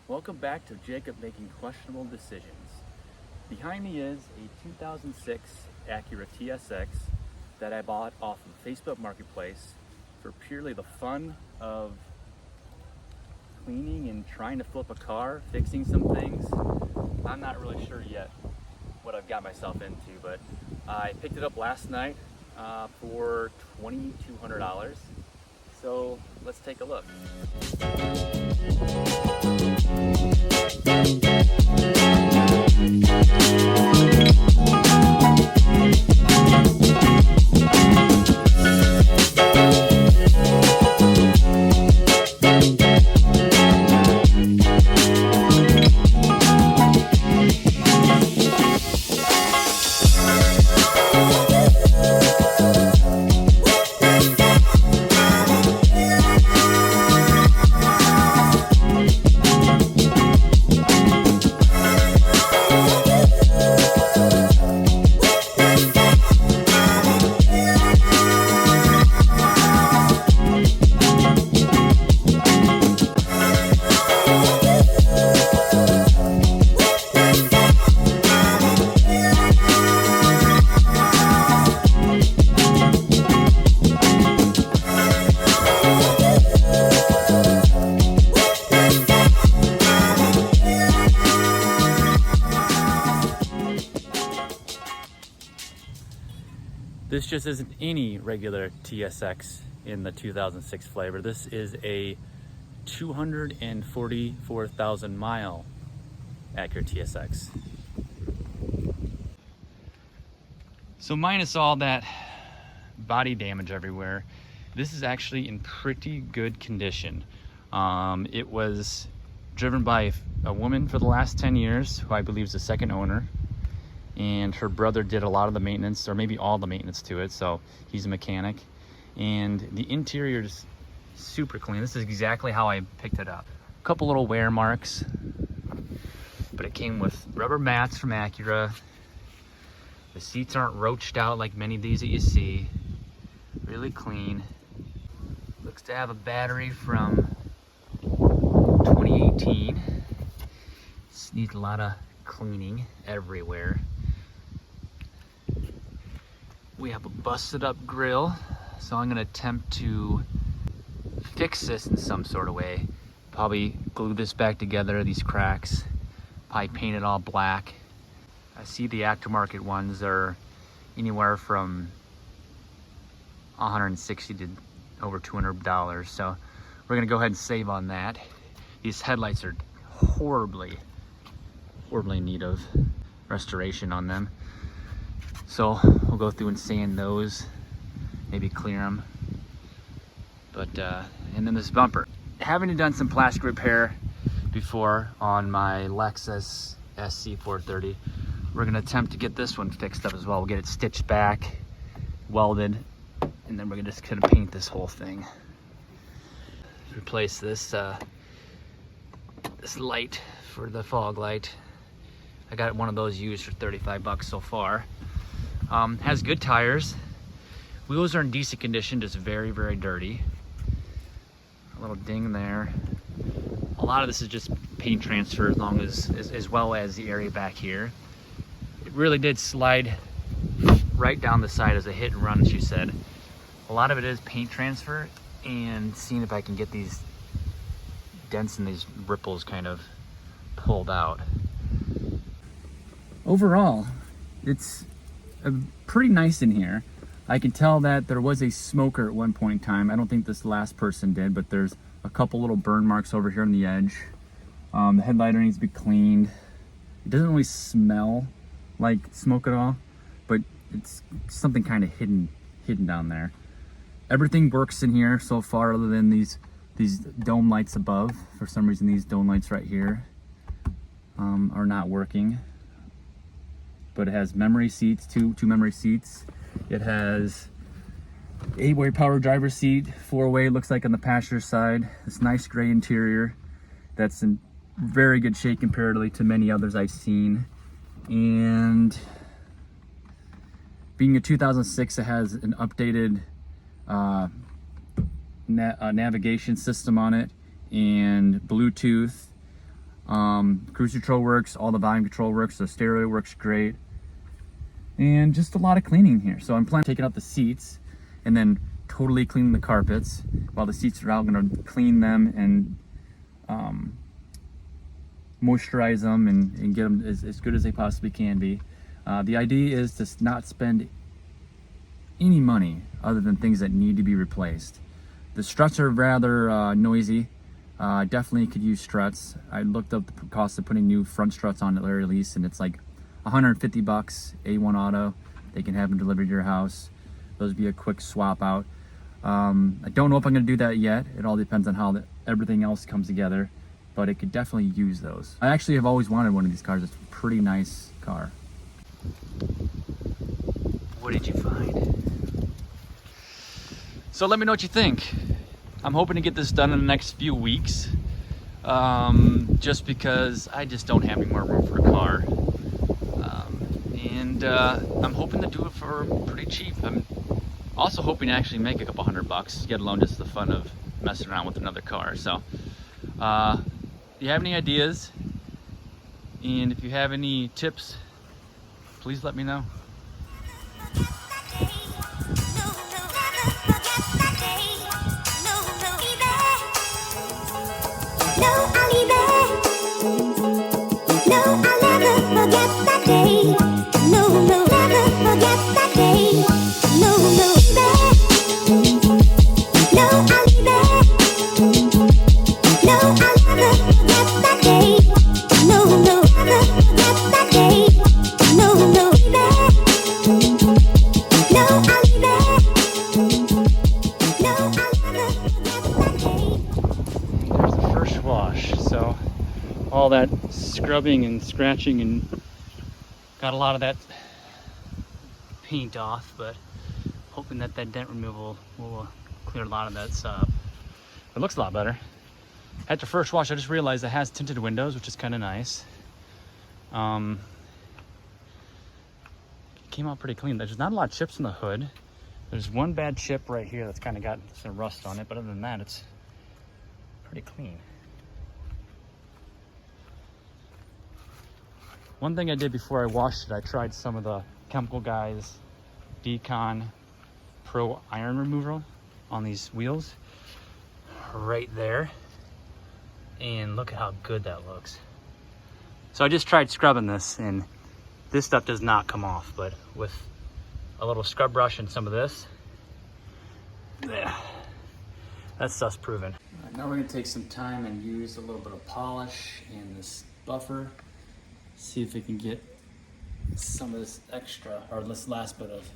Welcome back to Jacob Making Questionable Decisions. Behind me is a 2006 Acura TSX that I bought off of Facebook Marketplace for purely the fun of cleaning and trying to flip a car, fixing some things. I'm not really sure yet what I've got myself into, but I picked it up last night for $2,200. So let's take a look. This just isn't any regular TSX in the 2006 flavor. This is a 244,000 mile Acura TSX. So minus all that body damage everywhere, this is actually in pretty good condition. It was driven by a woman for the last 10 years, who I believe is the second owner. And her brother did a lot of the maintenance, or maybe all the maintenance to it, so he's a mechanic. And the interior is super clean. This is exactly how I picked it up. A couple little wear marks, but it came with rubber mats from Acura. The seats aren't roached out like many of these that you see. Really clean. Looks to have a battery from 2018. This needs a lot of cleaning everywhere. We have a busted up grill, so I'm gonna attempt to fix this in some sort of way. Probably glue this back together, these cracks, probably paint it all black. I see the aftermarket ones are anywhere from $160 to over $200, so we're gonna go ahead and save on that. These headlights are horribly in need of restoration on them. So we'll go through and sand those, maybe clear them. But and then this bumper. Having done some plastic repair before on my Lexus SC430, we're gonna attempt to get this one fixed up as well. We'll get it stitched back, welded, and then we're gonna just kind of paint this whole thing. Replace this this light for the fog light. I got one of those used for 35 bucks so far. Has good tires. Wheels are in decent condition, just very dirty. A little ding there. A lot of this is just paint transfer, as well as the area back here. It really did slide right down the side as a hit and run, as you said. A lot of it is paint transfer and seeing if I can get these dents and these ripples kind of pulled out. Overall, it's pretty nice in here. I can tell that there was a smoker at one point in time. I don't think this last person did, but there's a couple little burn marks over here on the edge. The headlighter needs to be cleaned. It doesn't really smell like smoke at all, but it's something kind of hidden down there. Everything works in here so far, other than these dome lights above. For some reason, these dome lights right here are not working. But it has memory seats, two memory seats. It has 8-way power driver seat, 4-way looks like on the passenger side. This nice gray interior that's in very good shape comparatively to many others I've seen. And being a 2006, it has an updated navigation system on it and Bluetooth. Cruise control works, all the volume control works, the stereo works great. And just a lot of cleaning here. So I'm planning on taking out the seats and then totally cleaning the carpets. While the seats are out, I'm gonna clean them and moisturize them and get them as good as they possibly can be. The idea is to not spend any money other than things that need to be replaced. The struts are rather noisy. Definitely could use struts. I looked up the cost of putting new front struts on at very least, and it's like $150, A1 Auto. They can have them delivered to your house. Those would be a quick swap out. I don't know if I'm gonna do that yet. It all depends on how everything else comes together, but it could definitely use those. I actually have always wanted one of these cars. It's a pretty nice car. What did you find? So let me know what you think. I'm hoping to get this done in the next few weeks, just because I just don't have any more room for a car. I'm hoping to do it for pretty cheap. I'm also hoping to actually make a couple $100, get alone just the fun of messing around with another car. So if you have any ideas and if you have any tips, please let me know. So all that scrubbing and scratching and got a lot of that paint off, but hoping that dent removal will clear a lot of that up. It looks a lot better. At the first wash, I just realized it has tinted windows, which is kind of nice. It came out pretty clean. There's not a lot of chips in the hood. There's one bad chip right here that's kind of got some rust on it, but other than that, it's pretty clean. One thing I did before I washed it, I tried some of the Chemical Guys Decon Pro Iron Removal on these wheels right there. And look at how good that looks. So I just tried scrubbing this, and this stuff does not come off, but with a little scrub brush and some of this, yeah, that stuff's proven. All right, now we're gonna take some time and use a little bit of polish and this buffer. See if we can get some of this extra, or this last bit of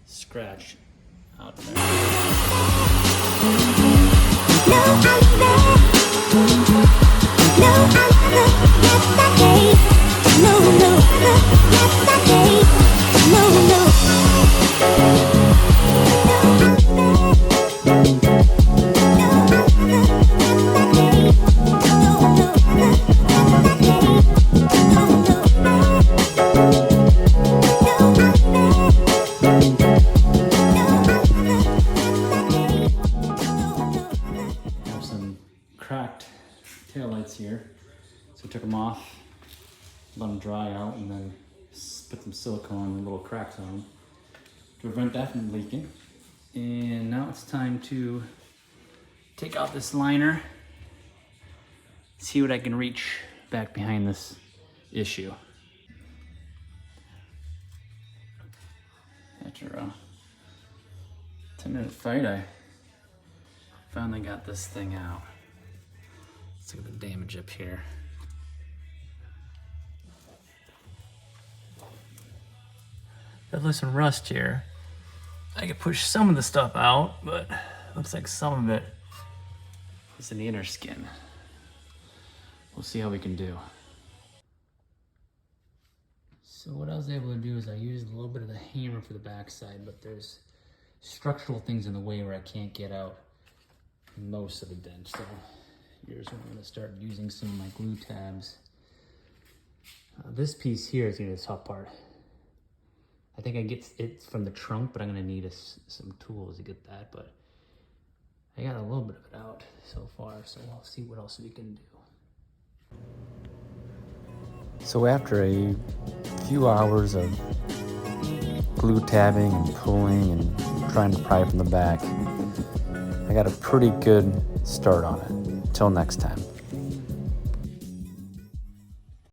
scratch out of there. Cracked taillights here, so I took them off, let them dry out, and then put some silicone and little cracks on them to prevent that from leaking. And now it's time to take out this liner, see what I can reach back behind this issue. After a 10-minute fight, I finally got this thing out. Let's look at the damage up here. Definitely some rust here. I could push some of the stuff out, but looks like some of it is in the inner skin. We'll see how we can do. So what I was able to do is I used a little bit of the hammer for the backside, but there's structural things in the way where I can't get out most of the dent. So here's when I'm going to start using some of my glue tabs. This piece here is going to be the top part. I think I get it from the trunk, but I'm going to need some tools to get that. But I got a little bit of it out so far, so we'll see what else we can do. So after a few hours of glue tabbing and pulling and trying to pry from the back, I got a pretty good start on it. Until next time.